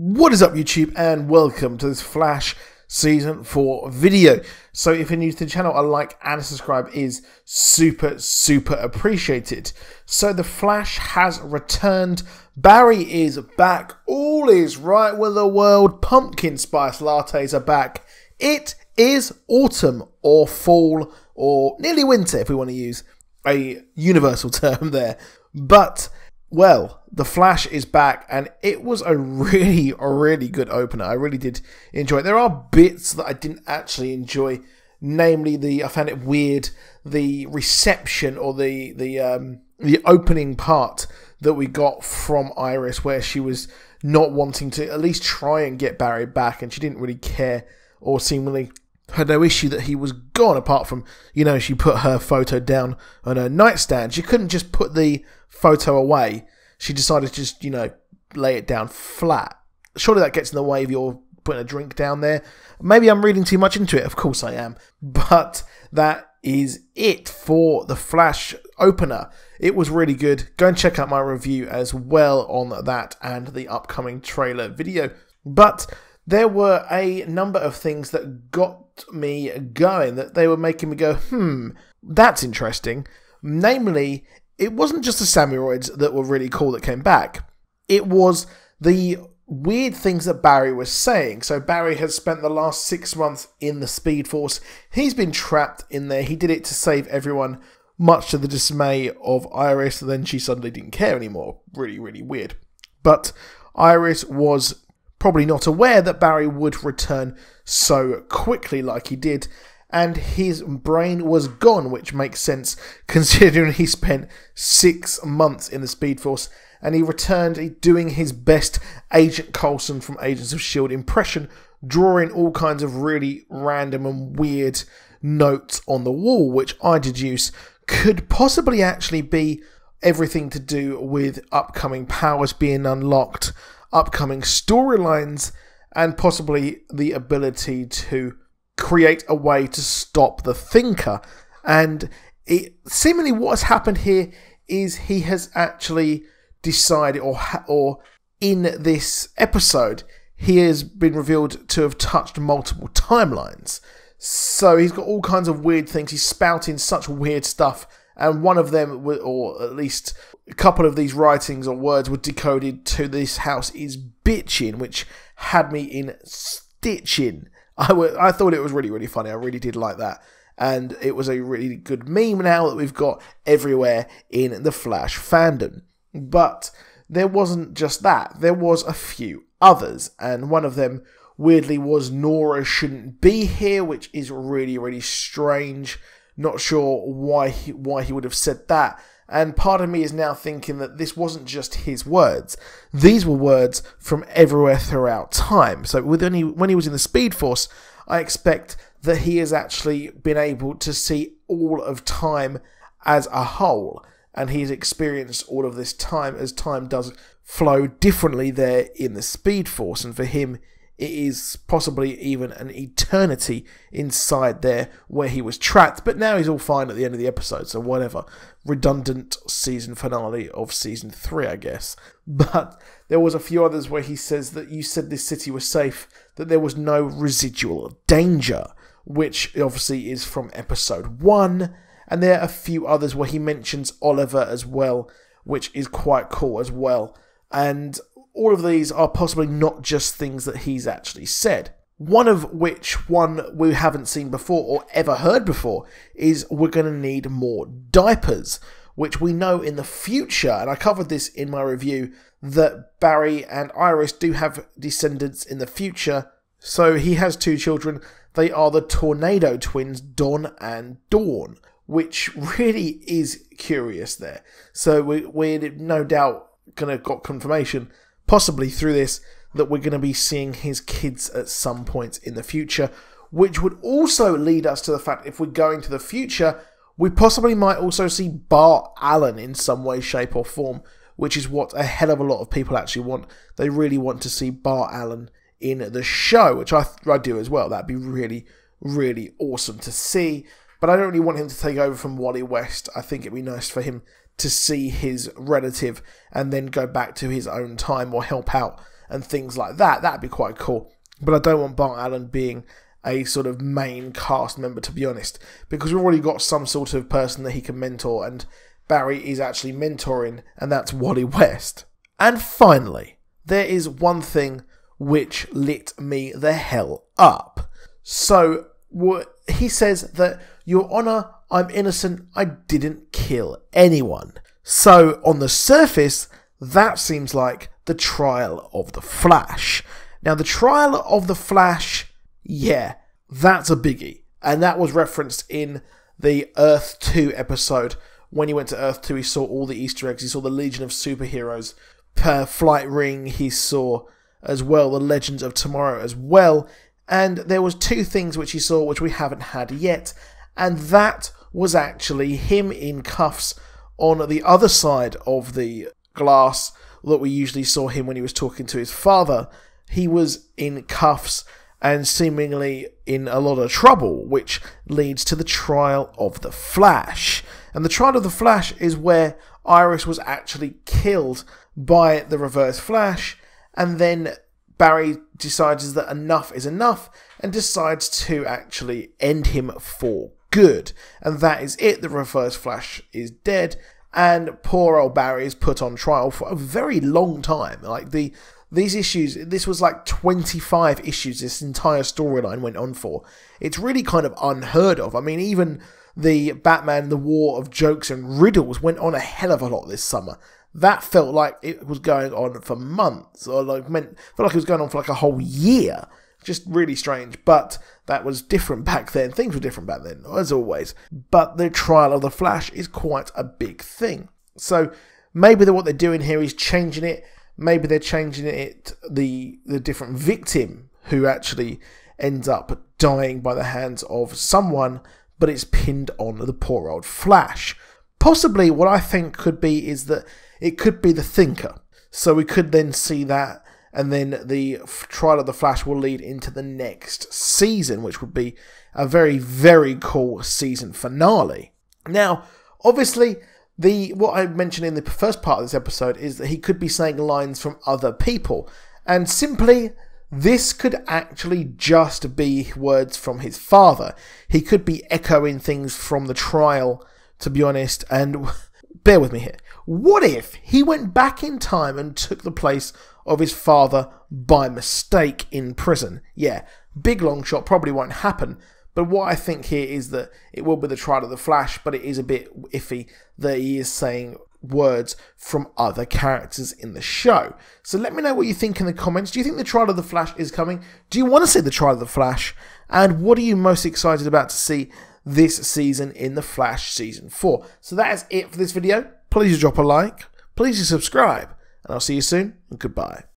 What is up, YouTube, and welcome to this Flash Season 4 video. So if you're new to the channel, a like and a subscribe is super appreciated. So the Flash has returned. Barry is back. All is right with the world. Pumpkin spice lattes are back. It is autumn or fall or nearly winter, if we want to use a universal term there. But well, The Flash is back, and it was a really good opener. I really did enjoy it. There are bits that I didn't actually enjoy, namely I found it weird, the reception or the opening part that we got from Iris, where she was not wanting to at least try and get Barry back, and she didn't really care or seemingly had no issue that he was gone, apart from, she put her photo down on her nightstand. She couldn't just put the photo away. She decided to just, lay it down flat. Surely that gets in the way of your putting a drink down there. Maybe I'm reading too much into it. Of course I am. But that is it for the Flash opener. It was really good. Go and check out my review as well on that and the upcoming trailer video. But there were a number of things that got me going, that they were making me go, that's interesting. Namely, it wasn't just the Samuroids that were really cool that came back. It was the weird things that Barry was saying. So Barry has spent the last 6 months in the Speed Force. He's been trapped in there. He did it to save everyone, much to the dismay of Iris. Then she suddenly didn't care anymore. Really weird. But Iris was probably not aware that Barry would return so quickly like he did, and his brain was gone, which makes sense considering he spent 6 months in the Speed Force, and he returned doing his best Agent Coulson from Agents of S.H.I.E.L.D. impression, drawing all kinds of really random and weird notes on the wall, which I deduce could possibly actually be everything to do with upcoming powers being unlocked, upcoming storylines, and possibly the ability to create a way to stop the Thinker. And seemingly what has happened here is he has actually decided, or in this episode, he has been revealed to have touched multiple timelines. So he's got all kinds of weird things. He's spouting such weird stuff, and one of them, or at least a couple of these writings or words, were decoded to "this house is bitchin'," which had me in stitching. I thought it was really funny. I really did like that. And it was a really good meme now that we've got everywhere in the Flash fandom. But there wasn't just that. There was a few others. And one of them, weirdly, was Nora shouldn't be here, which is really strange. Not sure why he would have said that. And part of me is now thinking that this wasn't just his words. These were words from everywhere throughout time. So when he was in the Speed Force, I expect that he has actually been able to see all of time as a whole. And he's experienced all of this time, as time does flow differently there in the Speed Force. And for him, it is possibly even an eternity inside there where he was trapped. But now he's all fine at the end of the episode, so whatever. Redundant season finale of season 3, I guess. But there was a few others where he says that you said this city was safe, that there was no residual danger, which obviously is from episode 1. And there are a few others where he mentions Oliver as well, which is quite cool as well. And all of these are possibly not just things that he's actually said. One of which we haven't seen before or ever heard before is we're going to need more diapers, which we know in the future, and I covered this in my review, that Barry and Iris do have descendants in the future. So he has 2 children. They are the Tornado twins, Don and Dawn, which really is curious there. So we're no doubt going to got confirmation, possibly through this, that we're going to be seeing his kids at some point in the future, which would also lead us to the fact, if we're going to the future, we possibly might also see Bart Allen in some way, shape or form, which is what a hell of a lot of people actually want. They really want to see Bart Allen in the show, which I do as well. That'd be really awesome to see. But I don't really want him to take over from Wally West. I think it'd be nice for him to see his relative and then go back to his own time or help out and things like that. That'd be quite cool. But I don't want Bart Allen being a sort of main cast member, to be honest, because we've already got some sort of person that he can mentor, and Barry is actually mentoring, and that's Wally West. And finally, there is one thing which lit me the hell up. So he says that, Your Honour, I'm innocent, I didn't kill anyone. So on the surface, that seems like the trial of the Flash. Now the trial of the Flash, yeah, that's a biggie. And that was referenced in the Earth 2 episode. When he went to Earth 2, he saw all the Easter eggs. He saw the Legion of Superheroes per flight ring. He saw as well the Legends of Tomorrow as well. And there was two things which he saw which we haven't had yet. And that was actually him in cuffs on the other side of the glass that we usually saw him when he was talking to his father. He was in cuffs and seemingly in a lot of trouble, which leads to the trial of the Flash. And the trial of the Flash is where Iris was actually killed by the Reverse Flash, and then Barry decides that enough is enough and decides to actually end him for good. And that is it. The Reverse Flash is dead, and poor old Barry is put on trial for a very long time. Like these issues, this was like 25 issues this entire storyline went on for. It's really kind of unheard of. I mean, even the Batman, the War of Jokes and Riddles went on a hell of a lot this summer. That felt like it was going on for months, or felt like it was going on for like a whole year. Just really strange, but that was different back then. Things were different back then, as always. But the trial of the Flash is quite a big thing. So maybe what they're doing here is changing it. Maybe they're changing it, the different victim who actually ends up dying by the hands of someone, but it's pinned on the poor old Flash. Possibly what I think could be is that it could be the Thinker. So we could then see that, and then the trial of the Flash will lead into the next season, which would be a very, very cool season finale. Now, obviously, what I mentioned in the first part of this episode is that he could be saying lines from other people. And simply, this could actually just be words from his father. He could be echoing things from the trial, to be honest, and bear with me here. What if he went back in time and took the place of his father by mistake in prison? Yeah, big long shot, probably won't happen. But what I think here is that it will be the trial of the Flash, but it is a bit iffy that he is saying words from other characters in the show. So let me know what you think in the comments. Do you think the trial of the Flash is coming? Do you want to see the trial of the Flash? And what are you most excited about to see this season in The Flash Season 4? So that is it for this video. Please drop a like, please subscribe, and I'll see you soon, and goodbye.